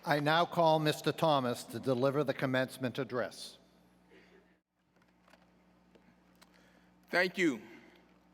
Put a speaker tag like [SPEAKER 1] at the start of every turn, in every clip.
[SPEAKER 1] I now call Mr. Thomas to deliver the commencement address.
[SPEAKER 2] Thank you,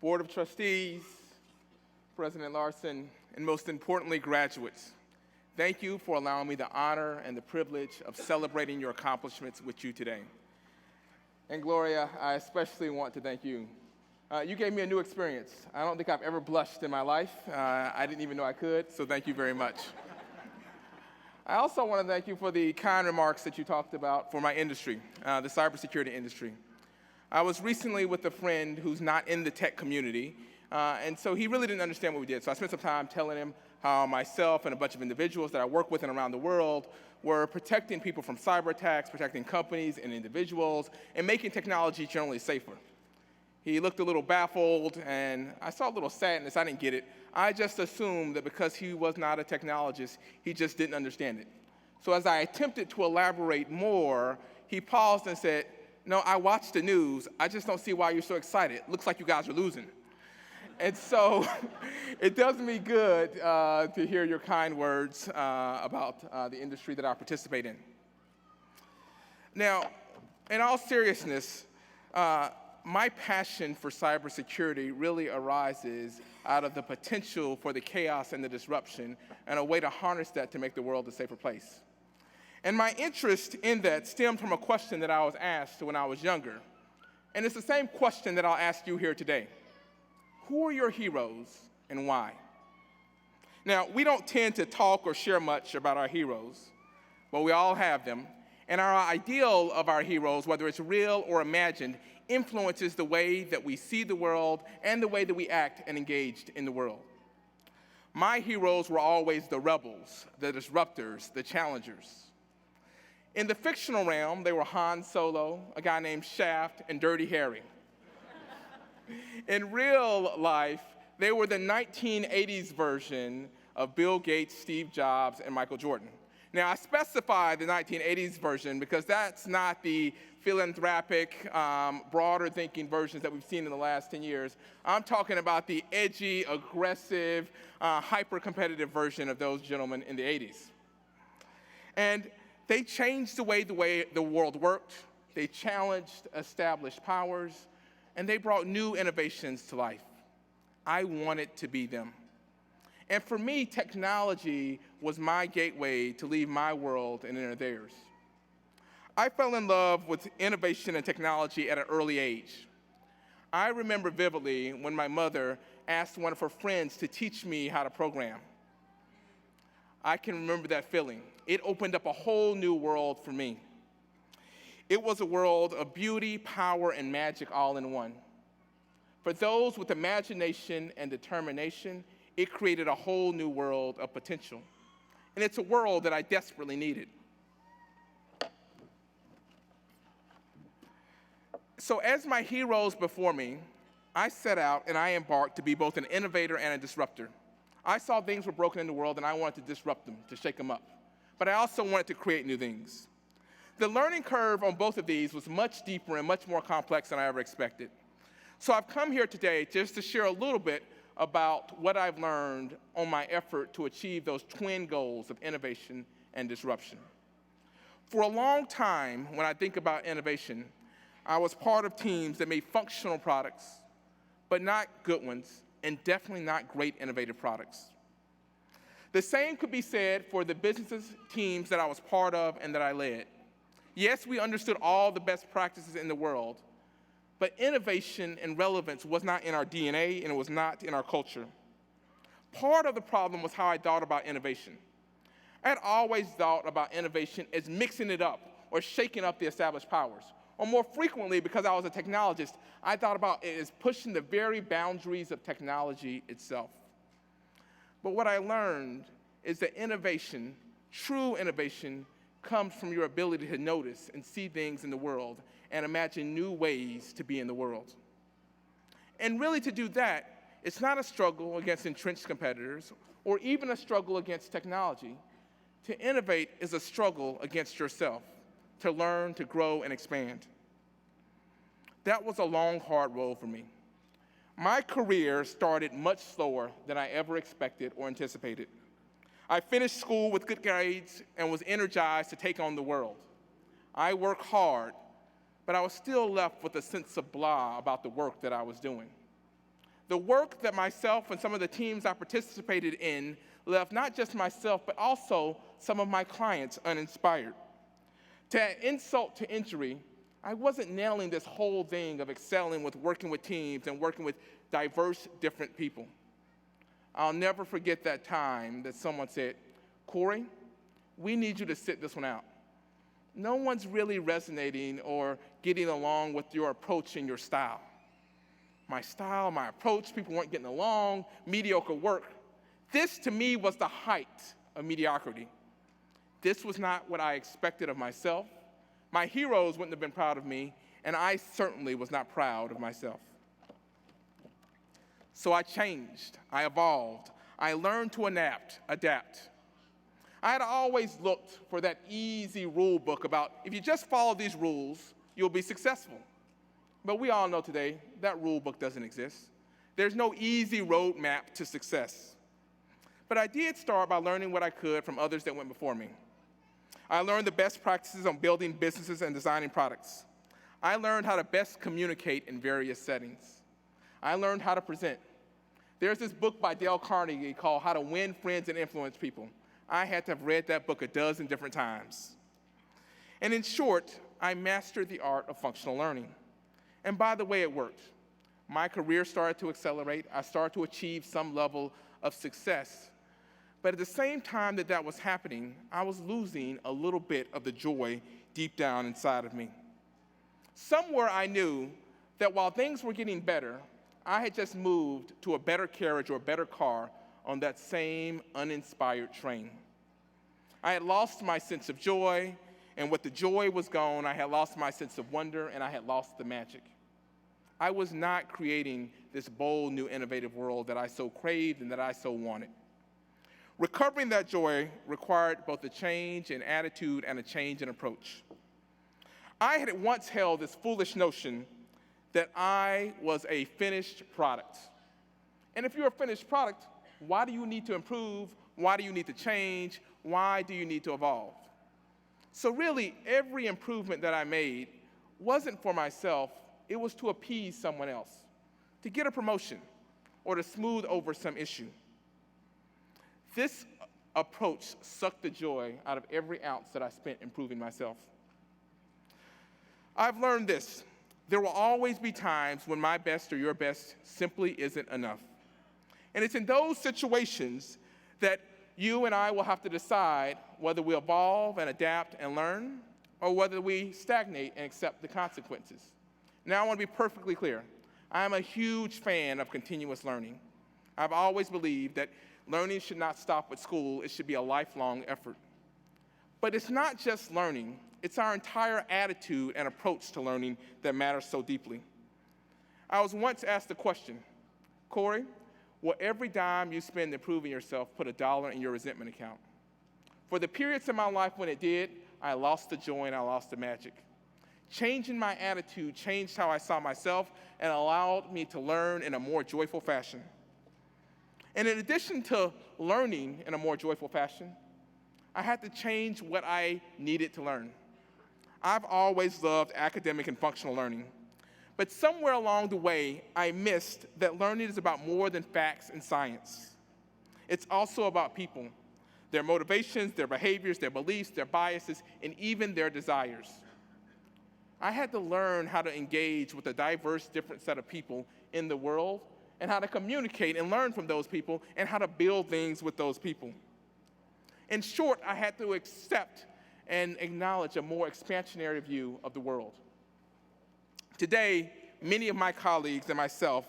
[SPEAKER 2] Board of Trustees, President Larson, and most importantly, graduates. Thank you for allowing me the honor and the privilege of celebrating your accomplishments with you today. And Gloria, I especially want to thank you. You gave me a new experience. I don't think I've ever blushed in my life. I didn't even know I could, so thank you very much. I also want to thank you for the kind remarks that you talked about for my industry, the cybersecurity industry. I was recently with a friend who's not in the tech community, and so he really didn't understand what we did. So I spent some time telling him how myself and a bunch of individuals that I work with and around the world were protecting people from cyber attacks, protecting companies and individuals, and making technology generally safer. He looked a little baffled, and I saw a little sadness. I didn't get it. I just assumed that because he was not a technologist, he just didn't understand it. So as I attempted to elaborate more, he paused and said, "No, I watched the news. I just don't see why you're so excited. Looks like you guys are losing." And so it does me good to hear your kind words about the industry that I participate in. Now, in all seriousness, my passion for cybersecurity really arises out of the potential for the chaos and the disruption and a way to harness that to make the world a safer place. And my interest in that stemmed from a question that I was asked when I was younger. And it's the same question that I'll ask you here today. Who are your heroes and why? Now, we don't tend to talk or share much about our heroes, but we all have them. And our ideal of our heroes, whether it's real or imagined, influences the way that we see the world and the way that we act and engage in the world. My heroes were always the rebels, the disruptors, the challengers. In the fictional realm, they were Han Solo, a guy named Shaft, and Dirty Harry. In real life, they were the 1980s version of Bill Gates, Steve Jobs, and Michael Jordan. Now, I specify the 1980s version because that's not the philanthropic, broader thinking versions that we've seen in the last 10 years. I'm talking about the edgy, aggressive, hyper-competitive version of those gentlemen in the 80s. And they changed the way the world worked. They challenged established powers, and they brought new innovations to life. I wanted to be them. And for me, technology was my gateway to leave my world and enter theirs. I fell in love with innovation and technology at an early age. I remember vividly when my mother asked one of her friends to teach me how to program. I can remember that feeling. It opened up a whole new world for me. It was a world of beauty, power, and magic all in one. For those with imagination and determination, it created a whole new world of potential. And it's a world that I desperately needed. So as my heroes before me, I set out and I embarked to be both an innovator and a disruptor. I saw things were broken in the world and I wanted to disrupt them, to shake them up. But I also wanted to create new things. The learning curve on both of these was much deeper and much more complex than I ever expected. So I've come here today just to share a little bit about what I've learned on my effort to achieve those twin goals of innovation and disruption. For a long time, when I think about innovation, I was part of teams that made functional products, but not good ones, and definitely not great innovative products. The same could be said for the business teams that I was part of and that I led. Yes, we understood all the best practices in the world, but innovation and relevance was not in our DNA and it was not in our culture. Part of the problem was how I thought about innovation. I had always thought about innovation as mixing it up or shaking up the established powers. Or more frequently, because I was a technologist, I thought about it as pushing the very boundaries of technology itself. But what I learned is that innovation, true innovation, comes from your ability to notice and see things in the world and imagine new ways to be in the world. And really to do that, it's not a struggle against entrenched competitors or even a struggle against technology. To innovate is a struggle against yourself, to learn, to grow, and expand. That was a long, hard road for me. My career started much slower than I ever expected or anticipated. I finished school with good grades and was energized to take on the world. I worked hard, but I was still left with a sense of blah about the work that I was doing. The work that myself and some of the teams I participated in left not just myself, but also some of my clients uninspired. To add insult to injury, I wasn't nailing this whole thing of excelling with working with teams and working with diverse, different people. I'll never forget that time that someone said, "Corey, we need you to sit this one out. No one's really resonating or getting along with your approach and your style." My style, my approach, people weren't getting along, mediocre work. This, to me, was the height of mediocrity. This was not what I expected of myself. My heroes wouldn't have been proud of me, and I certainly was not proud of myself. So I changed, I evolved, I learned to adapt. I had always looked for that easy rule book about if you just follow these rules, you'll be successful. But we all know today that rule book doesn't exist. There's no easy roadmap to success. But I did start by learning what I could from others that went before me. I learned the best practices on building businesses and designing products. I learned how to best communicate in various settings. I learned how to present. There's this book by Dale Carnegie called How to Win Friends and Influence People. I had to have read that book a dozen different times. And in short, I mastered the art of functional learning. And by the way, it worked. My career started to accelerate. I started to achieve some level of success. But at the same time that that was happening, I was losing a little bit of the joy deep down inside of me. Somewhere I knew that while things were getting better, I had just moved to a better carriage or a better car on that same uninspired train. I had lost my sense of joy, and with the joy was gone, I had lost my sense of wonder, and I had lost the magic. I was not creating this bold, new, innovative world that I so craved and that I so wanted. Recovering that joy required both a change in attitude and a change in approach. I had once held this foolish notion that I was a finished product. And if you're a finished product, why do you need to improve? Why do you need to change? Why do you need to evolve? So really, every improvement that I made wasn't for myself, it was to appease someone else, to get a promotion, or to smooth over some issue. This approach sucked the joy out of every ounce that I spent improving myself. I've learned this. There will always be times when my best or your best simply isn't enough. And it's in those situations that you and I will have to decide whether we evolve and adapt and learn, or whether we stagnate and accept the consequences. Now I want to be perfectly clear. I am a huge fan of continuous learning. I've always believed that learning should not stop at school. It should be a lifelong effort. But it's not just learning. It's our entire attitude and approach to learning that matters so deeply. I was once asked the question, "Corey, will every dime you spend improving yourself put $1 in your resentment account?" For the periods in my life when it did, I lost the joy and I lost the magic. Changing my attitude changed how I saw myself and allowed me to learn in a more joyful fashion. And in addition to learning in a more joyful fashion, I had to change what I needed to learn. I've always loved academic and functional learning, but somewhere along the way, I missed that learning is about more than facts and science. It's also about people, their motivations, their behaviors, their beliefs, their biases, and even their desires. I had to learn how to engage with a diverse, different set of people in the world, and how to communicate and learn from those people, and how to build things with those people. In short, I had to accept and acknowledge a more expansionary view of the world. Today, many of my colleagues and myself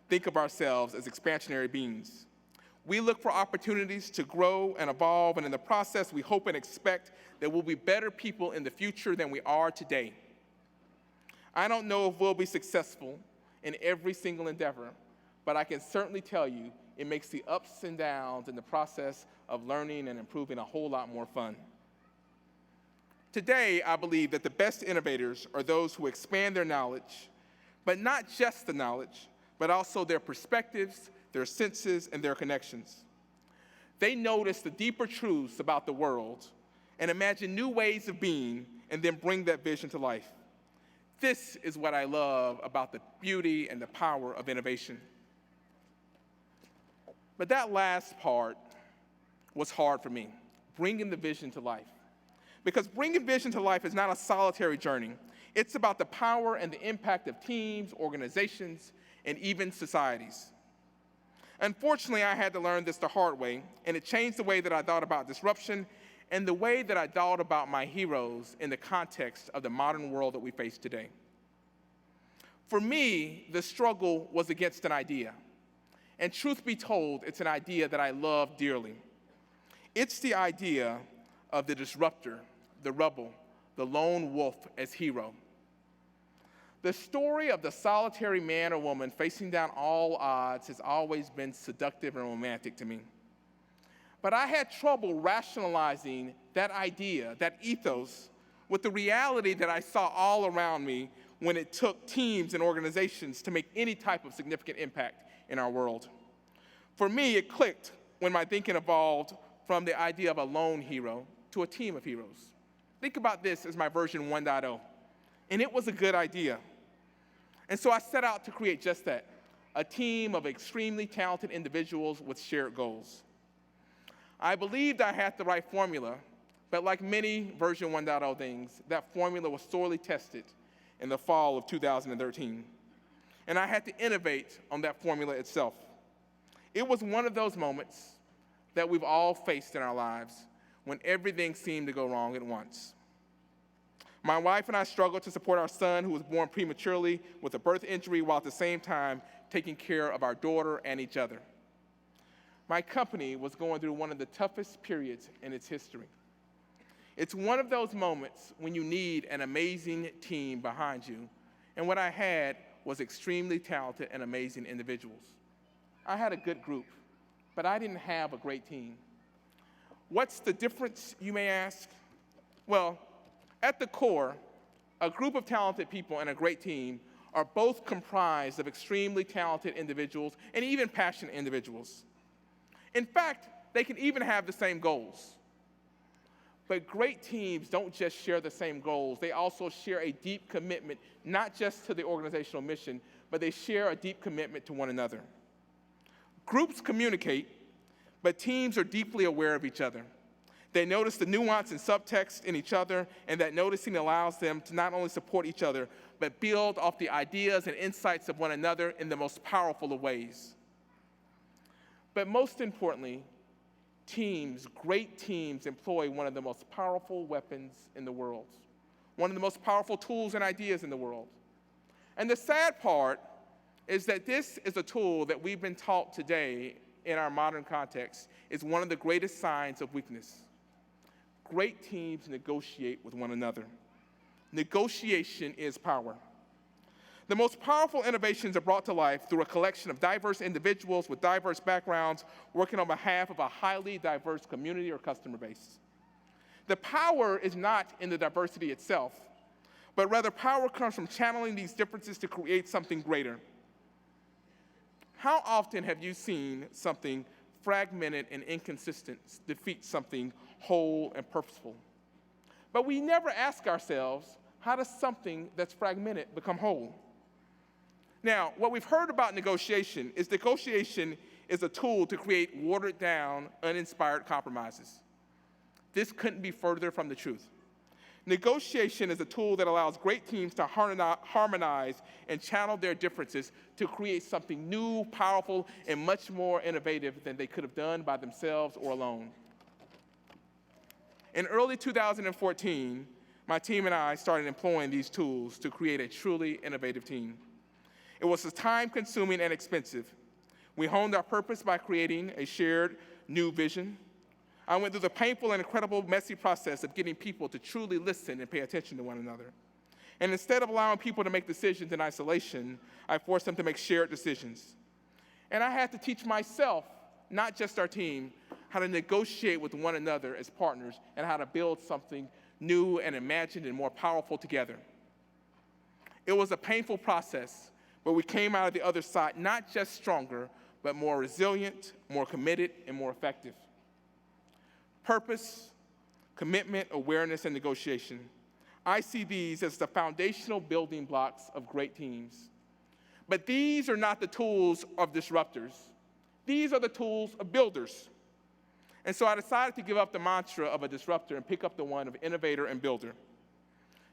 [SPEAKER 2] think of ourselves as expansionary beings. We look for opportunities to grow and evolve, and in the process, we hope and expect that we'll be better people in the future than we are today. I don't know if we'll be successful in every single endeavor, but I can certainly tell you it makes the ups and downs in the process of learning and improving a whole lot more fun. Today, I believe that the best innovators are those who expand their knowledge, but not just the knowledge, but also their perspectives, their senses, and their connections. They notice the deeper truths about the world and imagine new ways of being and then bring that vision to life. This is what I love about the beauty and the power of innovation. But that last part was hard for me, bringing the vision to life. Because bringing vision to life is not a solitary journey. It's about the power and the impact of teams, organizations, and even societies. Unfortunately, I had to learn this the hard way, and it changed the way that I thought about disruption and the way that I thought about my heroes in the context of the modern world that we face today. For me, the struggle was against an idea. And truth be told, it's an idea that I love dearly. It's the idea of the disruptor, the rebel, the lone wolf as hero. The story of the solitary man or woman facing down all odds has always been seductive and romantic to me. But I had trouble rationalizing that idea, that ethos, with the reality that I saw all around me when it took teams and organizations to make any type of significant impact in our world. For me, it clicked when my thinking evolved from the idea of a lone hero to a team of heroes. Think about this as my version 1.0, and it was a good idea. And so I set out to create just that, a team of extremely talented individuals with shared goals. I believed I had the right formula, but like many version 1.0 things, that formula was sorely tested in the fall of 2013. And I had to innovate on that formula itself. It was one of those moments that we've all faced in our lives when everything seemed to go wrong at once. My wife and I struggled to support our son who was born prematurely with a birth injury while at the same time taking care of our daughter and each other. My company was going through one of the toughest periods in its history. It's one of those moments when you need an amazing team behind you, and what I had was extremely talented and amazing individuals. I had a good group, but I didn't have a great team. What's the difference, you may ask? Well, at the core, a group of talented people and a great team are both comprised of extremely talented individuals and even passionate individuals. In fact, they can even have the same goals. But great teams don't just share the same goals, they also share a deep commitment, not just to the organizational mission, but they share a deep commitment to one another. Groups communicate, but teams are deeply aware of each other. They notice the nuance and subtext in each other, and that noticing allows them to not only support each other, but build off the ideas and insights of one another in the most powerful of ways. But most importantly, teams, great teams, employ one of the most powerful weapons in the world, one of the most powerful tools and ideas in the world. And the sad part is that this is a tool that we've been taught today in our modern context is one of the greatest signs of weakness. Great teams negotiate with one another. Negotiation is power. The most powerful innovations are brought to life through a collection of diverse individuals with diverse backgrounds working on behalf of a highly diverse community or customer base. The power is not in the diversity itself, but rather power comes from channeling these differences to create something greater. How often have you seen something fragmented and inconsistent defeat something whole and purposeful? But we never ask ourselves, how does something that's fragmented become whole? Now, what we've heard about negotiation is a tool to create watered down, uninspired compromises. This couldn't be further from the truth. Negotiation is a tool that allows great teams to harmonize and channel their differences to create something new, powerful, and much more innovative than they could have done by themselves or alone. In early 2014, my team and I started employing these tools to create a truly innovative team. It was time-consuming and expensive. We honed our purpose by creating a shared new vision. I went through the painful and incredible messy process of getting people to truly listen and pay attention to one another. And instead of allowing people to make decisions in isolation, I forced them to make shared decisions. And I had to teach myself, not just our team, how to negotiate with one another as partners and how to build something new and imagined and more powerful together. It was a painful process, but we came out of the other side not just stronger, but more resilient, more committed, and more effective. purpose, commitment, awareness, and negotiation. I see these as the foundational building blocks of great teams. But these are not the tools of disruptors. These are the tools of builders. And so I decided to give up the mantra of a disruptor and pick up the one of innovator and builder.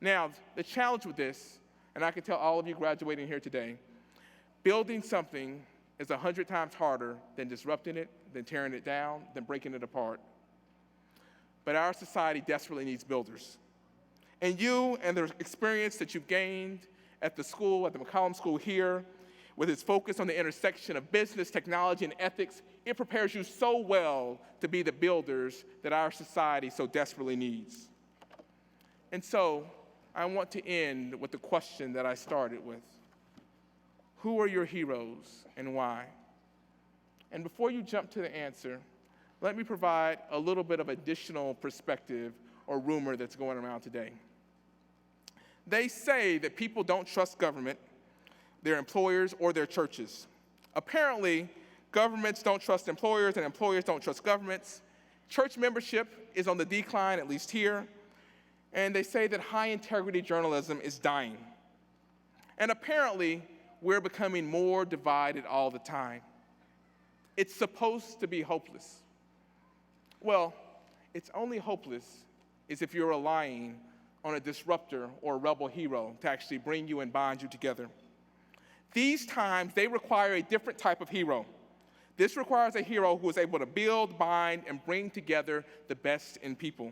[SPEAKER 2] Now, the challenge with this, and I can tell all of you graduating here today, building something is 100 times harder than disrupting it, than tearing it down, than breaking it apart. But our society desperately needs builders. And you and the experience that you've gained at the school, at the McCallum School here, with its focus on the intersection of business, technology, and ethics, it prepares you so well to be the builders that our society so desperately needs. And so, I want to end with the question that I started with. Who are your heroes and why? And before you jump to the answer, let me provide a little bit of additional perspective or rumor that's going around today. They say that people don't trust government, their employers, or their churches. Apparently, governments don't trust employers and employers don't trust governments. Church membership is on the decline, at least here. And they say that high-integrity journalism is dying. And apparently, we're becoming more divided all the time. It's supposed to be hopeless. Well, it's only hopeless if you're relying on a disruptor or a rebel hero to actually bring you and bond you together. These times, they require a different type of hero. This requires a hero who is able to build, bind, and bring together the best in people.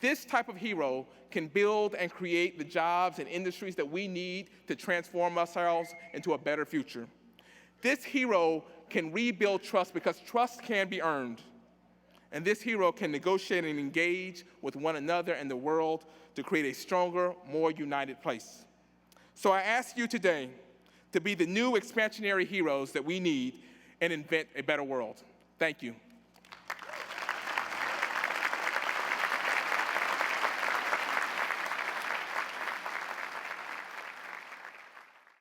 [SPEAKER 2] This type of hero can build and create the jobs and industries that we need to transform ourselves into a better future. This hero can rebuild trust because trust can be earned. And this hero can negotiate and engage with one another and the world to create a stronger, more united place. So I ask you today to be the new expansionary heroes that we need and invent a better world. Thank you.